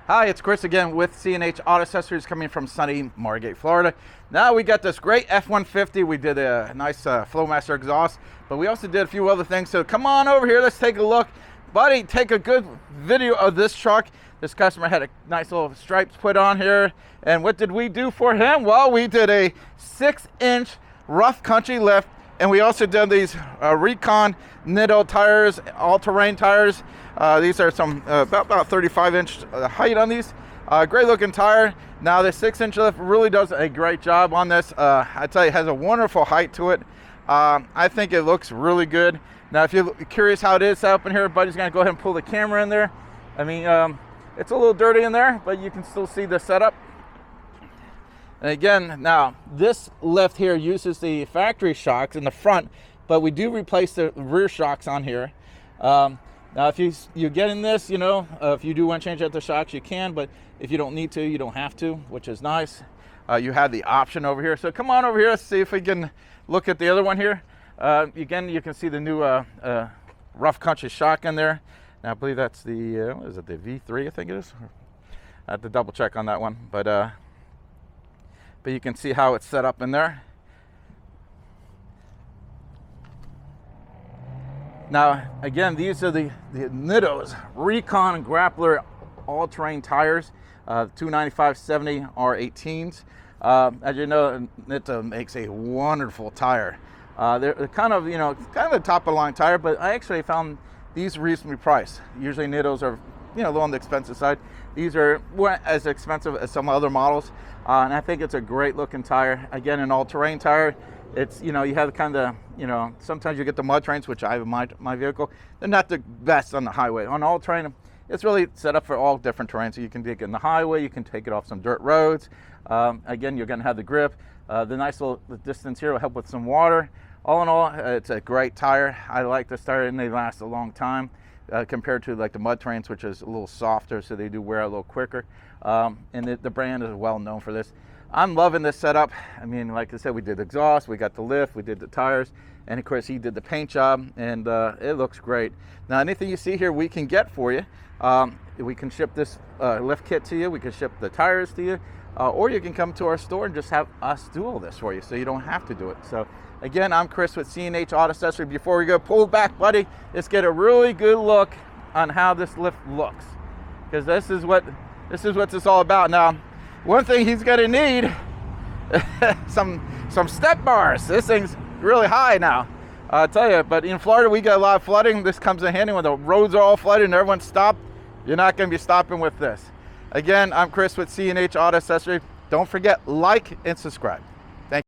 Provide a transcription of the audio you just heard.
Hi, it's Chris again with C&H Auto Accessories coming from sunny Margate, Florida. Now we got this great F-150. We did a nice Flowmaster exhaust, but we also did a few other things. So come on over here, let's take a look. Buddy, take a good video of this truck. This customer had a nice little stripes put on here. And what did we do for him? Well, we did a 6-inch rough country lift, and we also did these Recon Nitto tires, all-terrain tires. These are some about 35-inch height on these. Great looking tire. Now the 6-inch lift really does a great job on this. I tell you, it has a wonderful height to it. I think it looks really good. Now, if you're curious how it is set up in here, buddy's gonna go ahead and pull the camera in there. I mean, it's a little dirty in there, but you can still see the setup. And again, now this lift here uses the factory shocks in the front, but we do replace the rear shocks on here. Now, if you get in this, you know, if you do want to change out the shocks, you can, but if you don't need to, you don't have to, which is nice. You have the option over here. So come on over here, let's see if we can look at the other one here. Again, you can see the new rough country shock in there. Now, I believe that's the, what is it, the V3, I think it is? I have to double check on that one, but you can see how it's set up in there. Now, again, these are the Nitto's Recon Grappler all-terrain tires, 295/70 R18s. As you know, Nitto makes a wonderful tire. They're kind of, you know, kind of a top-of-the-line tire, but I actually found these reasonably priced. Usually Nitto's are, you know, a little on the expensive side. These weren't as expensive as some other models, and I think it's a great-looking tire. Again, an all-terrain tire. It's, you know, you have kind of, you know, sometimes you get the mud trains, which I have in my vehicle. They're not the best on the highway. On all terrain, it's really set up for all different terrains. So you can take it in the highway, you can take it off some dirt roads. Again, you're going to have the grip. The nice little distance here will help with some water. All in all, it's a great tire. I like this tire, and they last a long time compared to like the mud trains, which is a little softer, so they do wear a little quicker. And the brand is well known for this. I'm loving this setup. I mean, like I said, we did exhaust, we got the lift, we did the tires, and of course he did the paint job, and it looks great. Now, anything you see here, we can get for you. We can ship this lift kit to you, we can ship the tires to you, or you can come to our store and just have us do all this for you, so you don't have to do it. So again, I'm Chris with C&H Auto Accessories. Before we go, pull back, buddy, let's get a really good look on how this lift looks, because this is what it's all about. Now, one thing he's gonna need some step bars. This thing's really high now, I'll tell you. But in Florida, we get a lot of flooding. This comes in handy when the roads are all flooded and everyone's stopped. You're not gonna be stopping with this. Again, I'm Chris with C&H Auto Accessories. Don't forget, like and subscribe.